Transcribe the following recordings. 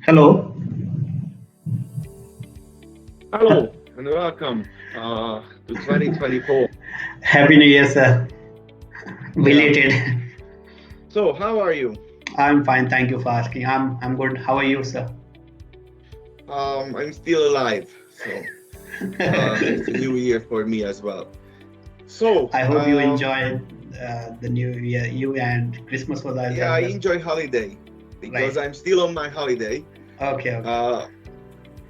Hello. Hello and welcome to 2024. Happy New Year, sir. Yeah. Belated. So, how are you? I'm fine. Thank you for asking. I'm good. How are you, sir? I'm still alive, so it's a new year for me as well. So, I hope you enjoyed the New Year. You and Christmas was yeah, as I well. enjoy holiday because Right. I'm still on my holiday. Okay. Okay. Uh,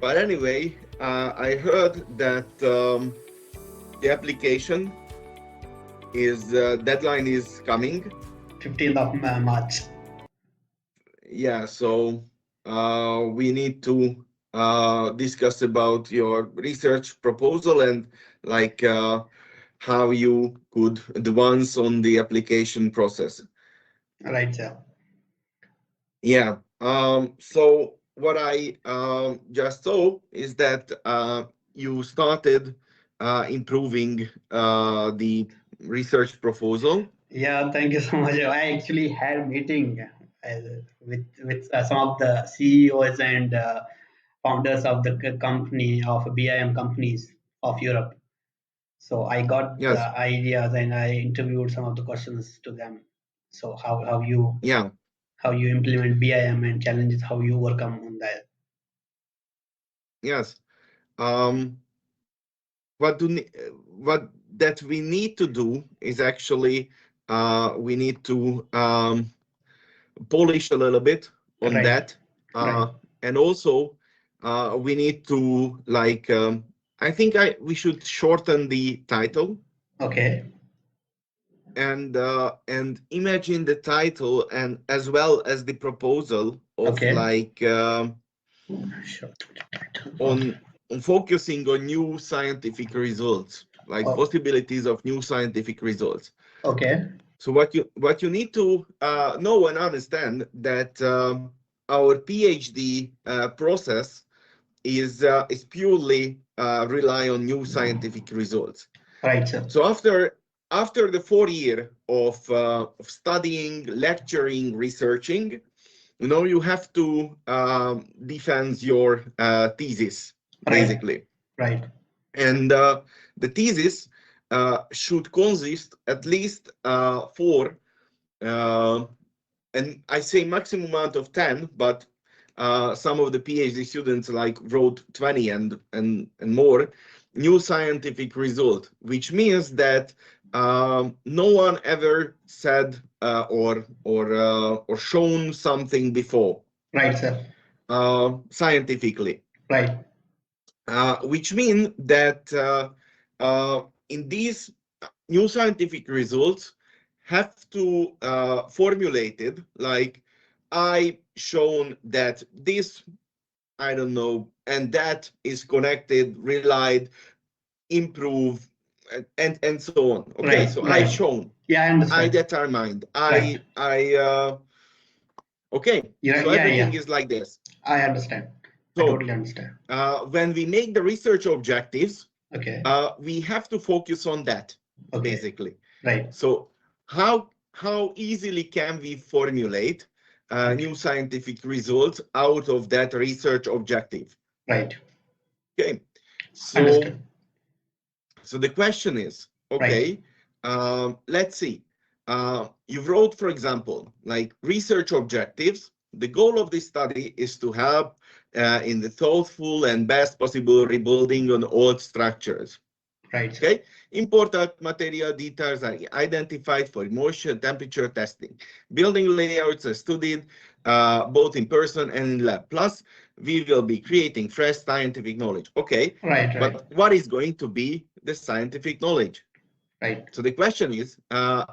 but anyway, I heard that the application is deadline is coming. 15th of March. Yeah, so we need to discuss about your research proposal and like how you could advance on the application process. Right, sir. Yeah. So what I just saw is that you started improving the research proposal. Yeah. Thank you so much. I actually had meeting with some of the CEOs and founders of the company of BIM companies of Europe. So I got the Yes. ideas and I interviewed some of the questions to them. So Yeah. how you implement BIM and challenges, how you overcome on that. Yes. Um, what do ne- what that we need to do is actually we need to polish a little bit on Right, that, right. and also we need to like I think I we should shorten the title Okay. and imagine the title and as well as the proposal of Okay. like Sure. Okay. on focusing on new scientific results, like Oh, possibilities of new scientific results. okay. So what you need to know and understand that our PhD process is purely rely on new scientific results. Right, sir. So after the 4 year of studying, lecturing, researching, you have to defend your thesis Right, basically, right. and the thesis should consist at least four, uh, and I say maximum amount of 10, but some of the PhD students like wrote 20 and more new scientific result, which means that no one ever said or shown something before Right, sir. scientifically, Right. which mean that in these new scientific results have to formulated like I shown that this, I don't know, and that is connected, relied, improve, and so on. Okay, Right, so I right. shown, Yeah, I I understand. determined, Right. I okay, Yeah, so yeah, everything yeah. is like this. I understand. I So totally understand. when we make the research objectives, Okay. we have to focus on that Okay. basically. Right. So how easily can we formulate Okay. new scientific results out of that research objective? Right. Okay, so Understood. so the question is, Right. okay, let's see. You wrote, for example, like research objectives. The goal of this study is to help in the thoughtful and best possible rebuilding on old structures. Right, sir. Okay, important material details are identified for moisture temperature testing. Building layouts are studied both in person and in lab. Plus, we will be creating fresh scientific knowledge. Okay, Right, right, but what is going to be the scientific knowledge? right. So the question is,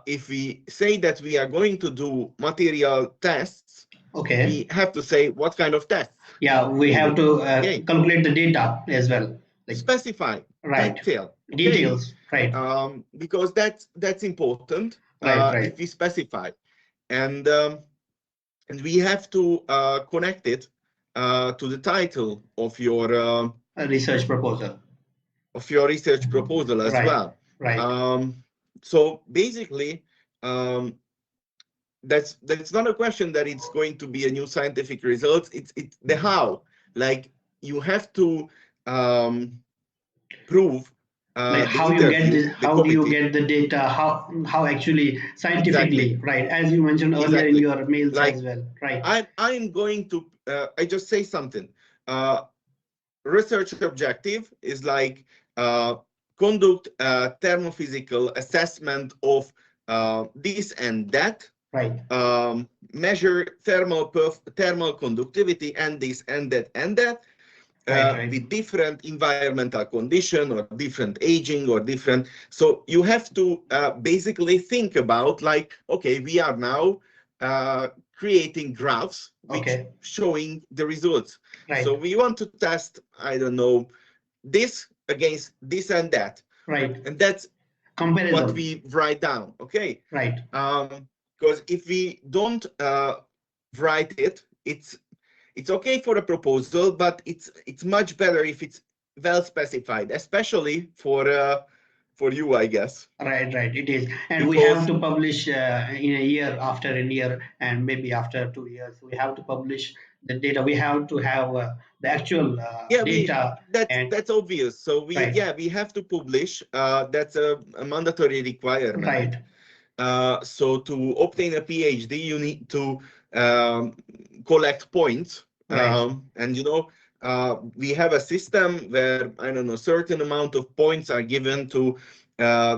if we say that we are going to do material tests, we Okay. have to say what kind of tests, Yeah, we have basically. to Okay, calculate the data as well. Like, specify, right. detail. Okay, Details. Right. because that's important Right, if right. we specify, and we have to connect it to the title A research proposal. of your research proposal as Right. well. Right. So basically, um, that's not a question that it's going to be a new scientific result. It's the how. Like you have to prove Like the how you get interview, this, the how do you committee. get the data, how actually Exactly, scientifically, right, as you mentioned earlier in exactly. your mails Like as well, right? I'm going to I just say something. Research objective is like conduct a thermophysical assessment of this and that, Right, measure thermal conductivity and this and that and that, right, right. with different environmental condition or different aging or different. So you have to basically think about like, okay, we are now creating graphs which Okay, showing the results. So right, we want to test, I don't know, this against this and that. right. And that's what Comparison, we write down. Okay. right, Because if we don't write it, it's okay for a proposal, but it's much better if it's well specified, especially for you, I guess, right, right. It is, and we have because to publish in a year, after a year, and maybe after 2 years, we have to publish the data. We have to have the actual yeah, we data, and that's obvious. So we right, yeah we have to publish. That's a mandatory requirement. right, So to obtain a PhD, you need to collect points, right, and we have a system where I don't know certain amount of points are given to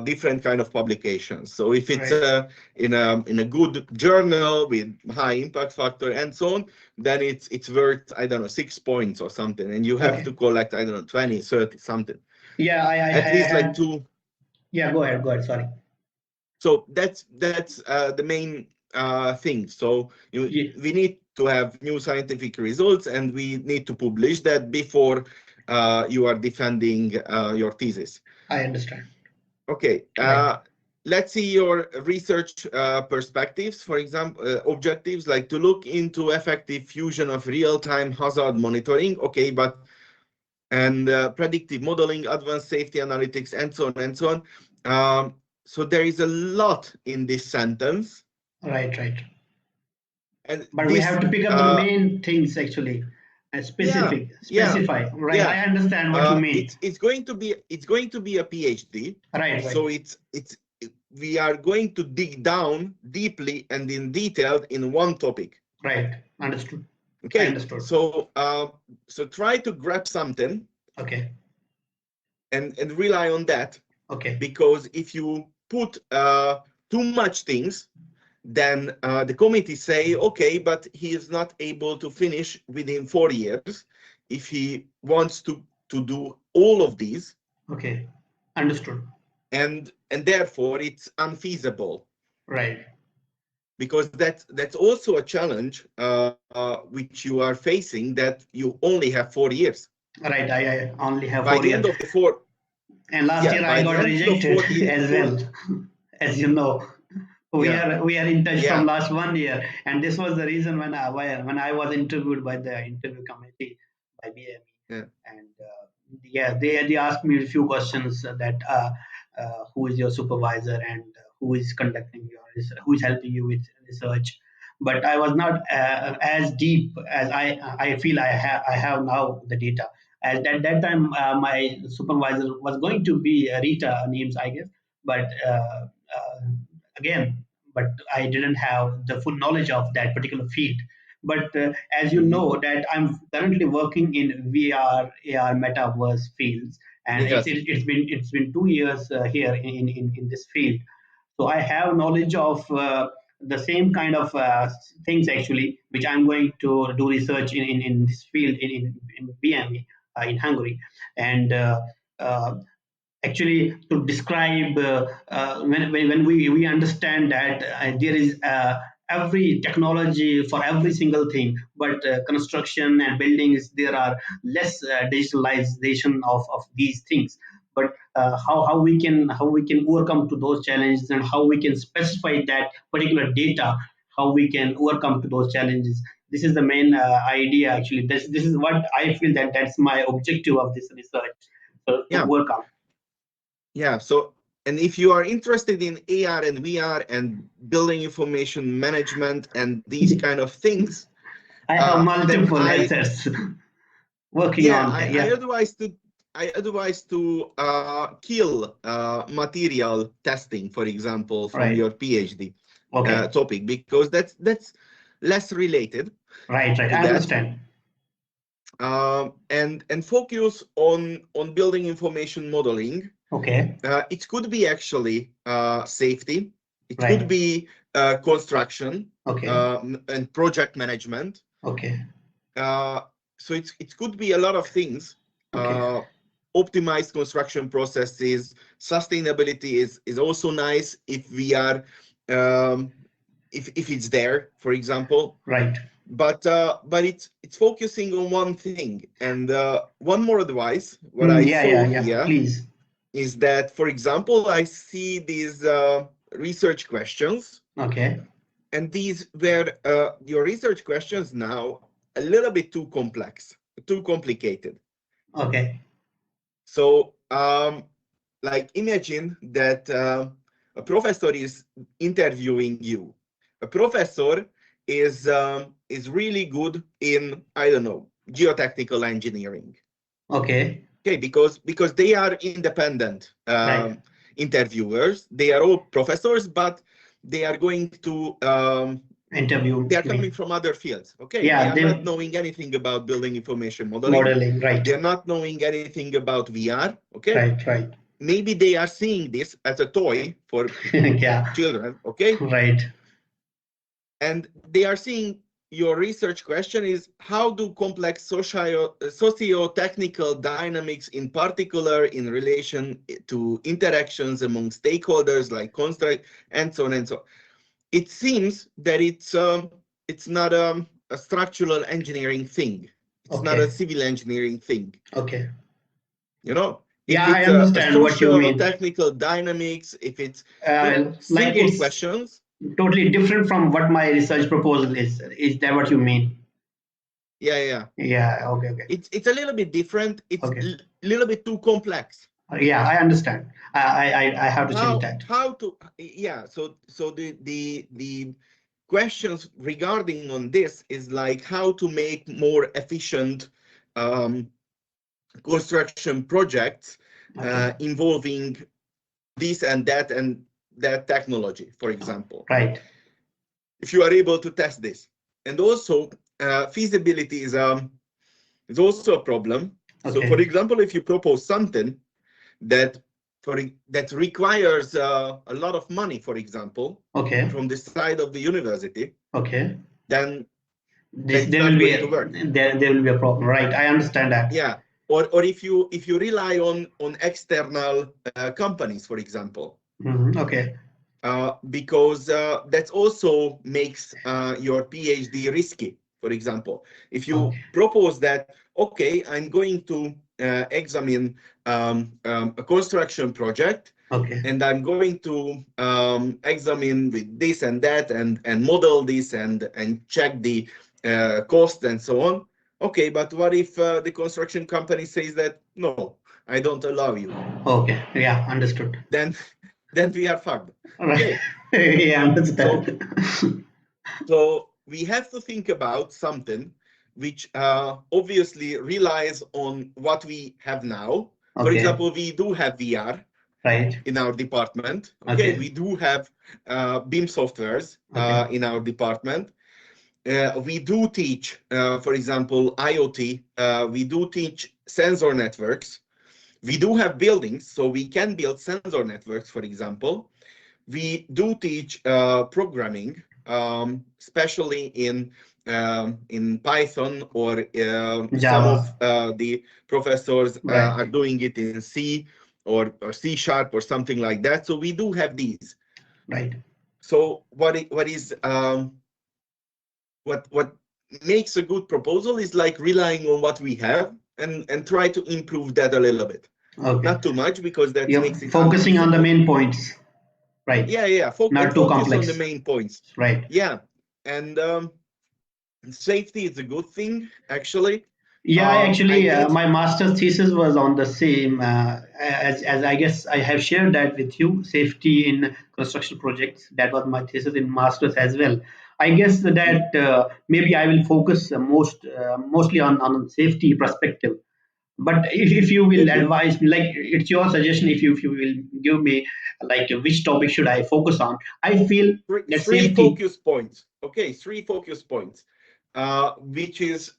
different kind of publications. So if it's right. in a good journal with high impact factor and so on, then it's worth I don't know 6 points or something, and you have Okay. to collect I don't know 20, 30 something, Yeah, I at least like had. two. Yeah, go ahead. Go ahead. Sorry. So that's the main thing. So Ye- we need to have new scientific results, and we need to publish that before you are defending your thesis. I understand. Okay. Right. Let's see your research perspectives. For example, objectives like to look into effective fusion of real-time hazard monitoring. Okay, but and predictive modeling, advanced safety analytics, and so on and so on. So there is a lot in this sentence, Right. Right. and But we this, have to pick up the main things actually, and yeah, specific, yeah, specify. Right. yeah. I understand what you mean. It's going to be a PhD. Right. Right. So it's we are going to dig down deeply and in detail in one topic. Right. Understood. I Okay, understood. so try to grab something Okay. and rely on that, Okay. because if you put too much things, then the committee say, okay, but he is not able to finish within 4 years if he wants to do all of these, Okay. Understood. and therefore it's unfeasible, Right. because that's also a challenge which you are facing, that you only have 4 years. Right. I only have By four the years, end of the four, and last yeah, year I by the got end of rejected 4 years, as well, as you know. we yeah, are we are in touch from yeah, last 1 year, and this was the reason when I was interviewed by the interview committee by BME, yeah, and yeah, they asked me a few questions that who is your supervisor, and who is conducting your research, who is helping you with research. But I was not as deep as I feel I have now the data. At that time, my supervisor was going to be Rita names, I guess, but again, but I didn't have the full knowledge of that particular field. But as you mhm, know, that I'm currently working in VR, AR, metaverse fields, and yes, it's been 2 years here in this field. So I have knowledge of the same kind of things actually, which I'm going to do research in this field in BME in Hungary, and uh, actually to describe when we understand that there is every technology for every single thing, but construction and buildings, there are less digitalization of these things. But how we can overcome to those challenges, and how we can specify that particular data, how we can overcome to those challenges. This is the main idea actually. This is what I feel that that's my objective of this research, so to yeah, overcome. yeah. So And if you are interested in AR and VR and building information management and these kind of things, I have then multiple assets working yeah, on that. I Yeah, advise to kill material testing, for example, from right. your PhD Okay. topic, because that's less related Right, right. to I that. understand. And focus on building information modeling. Okay. It could be actually safety. It could Right. be construction Okay. and project management. Okay. So it could be a lot of things. Okay. Optimized construction processes, sustainability is also nice if we are if it's there, for example. Right. But it's focusing on one thing. And one more advice, what I Yeah, yeah, saw yeah. here Please. is that, for example, I see these research questions, Okay. and these were your research questions now a little bit too complex, too complicated. Okay. So, like, imagine that a professor is interviewing you. A professor is really good in, I don't know, geotechnical engineering. Okay. Okay, because they are independent Right. interviewers. They are all professors, but they are going to Interview they are coming me. from other fields. Okay, they Yeah, are not they knowing anything about building information modeling. modeling. Right. They're not knowing anything about VR. Okay, Right. Right. maybe they are seeing this as a toy for Yeah. children. Okay, Right. and they are seeing your research question is how do complex socio-technical dynamics, in particular in relation to interactions among stakeholders like construct and so on and so on. It seems that it's not a structural engineering thing. It's not a Okay. civil engineering thing. Okay. You know, if Yeah, I it's a understand what you mean. socio-technical dynamics, if it's Like simple it's questions. totally different from what my research proposal is. Is that what you mean? Yeah. Yeah. Okay. Okay. It's a little bit different. It's Okay. a little bit too complex. Yeah, I understand. I have to change that. How to, yeah. So the questions regarding on this is like how to make more efficient construction projects Okay. involving this and that technology, for example. Right. If you are able to test this, and also feasibility is also a problem. So, for Okay. example, if you propose something that that requires a lot of money, for example, Okay. from the side of the university, Okay. then This it's there not will be going to work. there will be a problem. Right. I understand that. Yeah, or if you rely on external companies, for example, Okay. because that also makes your PhD risky. For example, if you Okay. propose that, okay, I'm going to examine a construction project, Okay. and I'm going to examine with this and that and model this and check the cost and so on. Okay, but what if the construction company says that no, I don't allow you? Okay. Yeah. Understood. Then then we are fucked. Right. Okay, Yeah. so Understand. so we have to think about something which obviously relies on what we have now. For Okay. example, we do have VR Right. in our department. Okay, Okay. we do have BIM softwares Okay. in our department. We do teach, for example, IoT. We do teach sensor networks. We do have buildings, so we can build sensor networks, for example. We do teach programming, especially in Python, or some of Java. the professors Right. are doing it in C or C# or something like that. So we do have these. Right. So what makes a good proposal is like relying on what we have and try to improve that a little bit. Okay. Not too much, because that You're makes it focusing on the unfeasible. main points. Right. Yeah. Not too Focus on the complex. main points. Right. Yeah, and safety is a good thing, actually. Yeah, I actually, did. my master's thesis was on the same, as I guess I have shared that with you, safety in construction projects. That was my thesis in master's as well. I guess that maybe I will focus mostly on safety perspective. But if you will Good. advise me, like it's your suggestion, if you will give me like which topic should I focus on, I feel that Three safety. focus points. Okay, three focus points, which is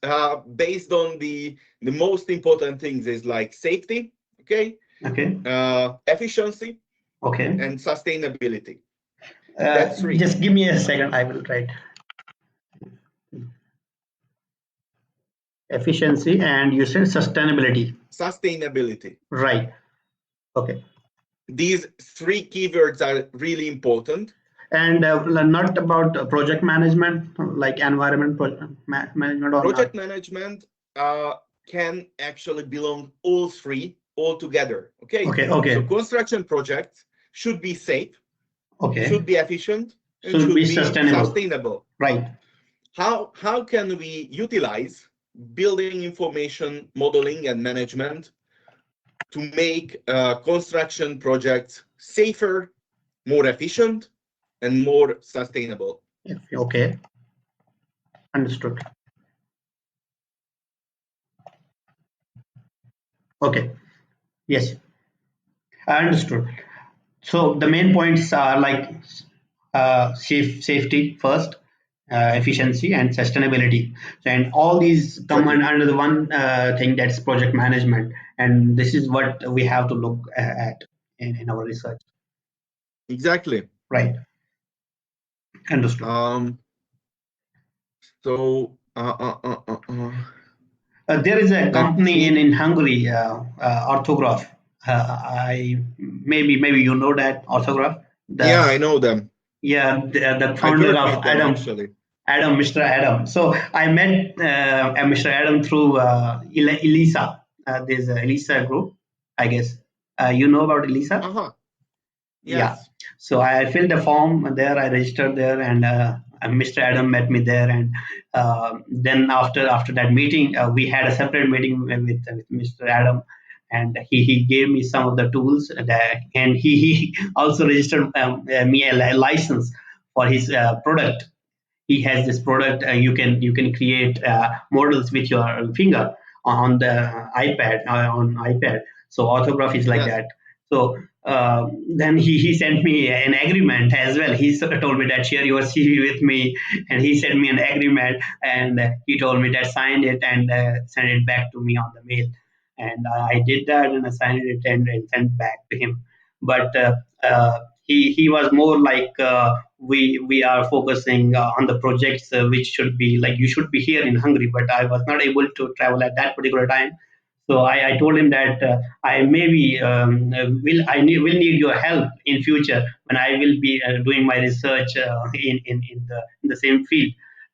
based on the most important things is like safety, okay, Okay, efficiency, okay. and sustainability. That's three. Just give me a second. I will write efficiency and you said sustainability. Sustainability. Right. Okay. These three keywords are really important. And not about project management, like environment management or not. Project management can actually belong all three all together. Okay, Okay. so Okay. construction projects should be safe, should Okay. be efficient, and Should be should be sustainable. sustainable. Right. How can we utilize building information modeling and management to make construction projects safer, more efficient, and more sustainable? Okay. Understood. Okay. Yes. I understood. So the main points are like safety first, efficiency, and sustainability. So, and all these come Exactly. under the one thing, that's project management, and this is what we have to look at in our research. Exactly. Right. Understood. Um, so There is a let's company in see. Hungary, Orthograph. I maybe you know that Orthograph. Yeah, The I know them. the I founder work of with them actually. Mr. Adam. So I met Mr. Adam through Elisa. There's a Elisa group, I guess. You know about Elisa? Uh-huh. Yeah. Yes. So I filled a form there. I registered there, and Mr. Adam met me there. And then after that meeting, we had a separate meeting with Mr. Adam, and he gave me some of the tools that, and he also registered me a license for his product. He has this product. You can create models with your finger on the ipad. So orthography is like Yes. that. So then he sent me an agreement as well. He told me that share your CV with me, and he sent me an agreement, and he told me that sign it and send it back to me on the mail. And I did that, and I signed it and sent back to him. But he was more like, we are focusing on the projects which should be like, you should be here in Hungary, but I was not able to travel at that particular time. So I told him that I maybe will need your help in future when I will be doing my research in the same field.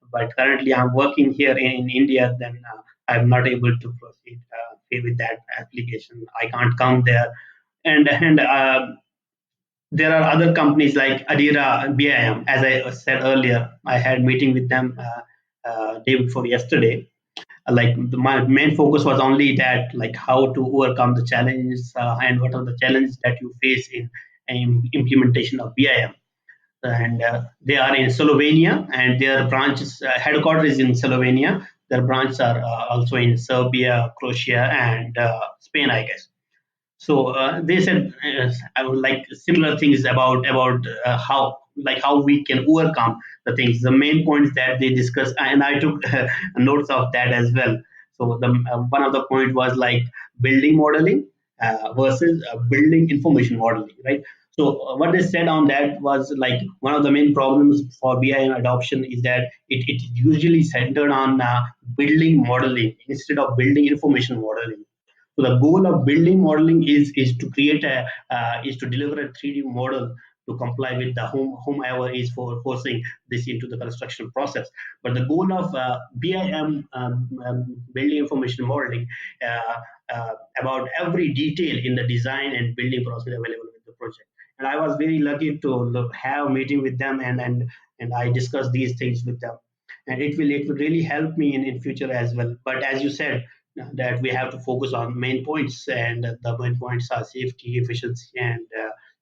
But currently I'm working here in India, then I'm not able to proceed with that application. I can't come there. And there are other companies like Adira, BIM. As I said earlier, I had meeting with them day before yesterday. My main focus was only that, like how to overcome the challenges and what are the challenges that you face in implementation of BIM. And they are in Slovenia, and their branches headquarters is in Slovenia. Their branches are also in Serbia, Croatia, and Spain, I guess. So they said I would like similar things about how we can overcome the things. The main points that they discussed, and I took notes of that as well. So the one of the point was like building modeling versus building information modeling, right? So what they said on that was like one of the main problems for BIM adoption is that it usually centered on building modeling instead of building information modeling. So the goal of building modeling is to create a is to deliver a 3D model to comply with the whomever is forcing this into the construction process. But the goal of BIM, building information modeling, about every detail in the design and building process available with the project. And I was very lucky to have a meeting with them, and I discussed these things with them, and it will really help me in future as well. But as you said, that we have to focus on main points, and the main points are safety, efficiency, and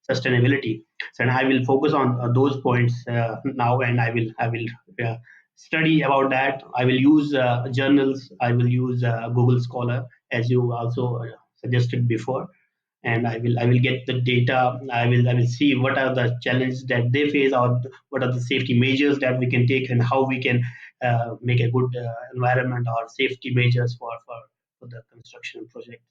sustainability. So and I will focus on those points now, and I will study about that. I will use journals. I will use Google Scholar, as you also suggested before, and I will get the data. I will see what are the challenges that they face, or what are the safety measures that we can take, and how we can make a good environment or safety measures for the construction projects.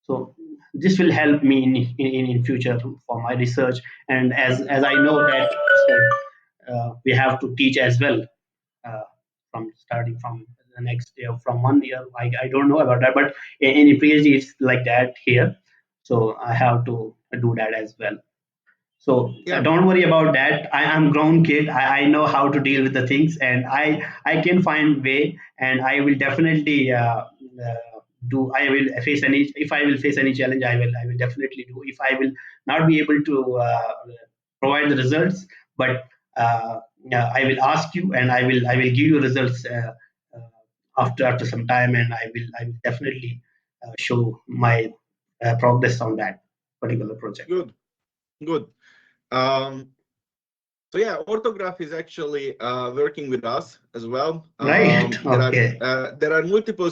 So this will help me in future for my research. And as I know that, sorry, we have to teach as well, uh, from starting from the next year, from 1 year. I don't know about that, but in PhD it's like that here. So I have to do that as well. So Yeah, don't worry about that. I am grown kid. I know how to deal with the things, and I can find way, and I will definitely do. I will face any, if I will face any challenge. I will definitely do. If I will not be able to provide the results, but I will ask you, and I will give you results after some time, and I will definitely show my progress on that particular project. good, good. Um, so yeah, Orthograph is actually working with us as well. Right. Okay. There are multiple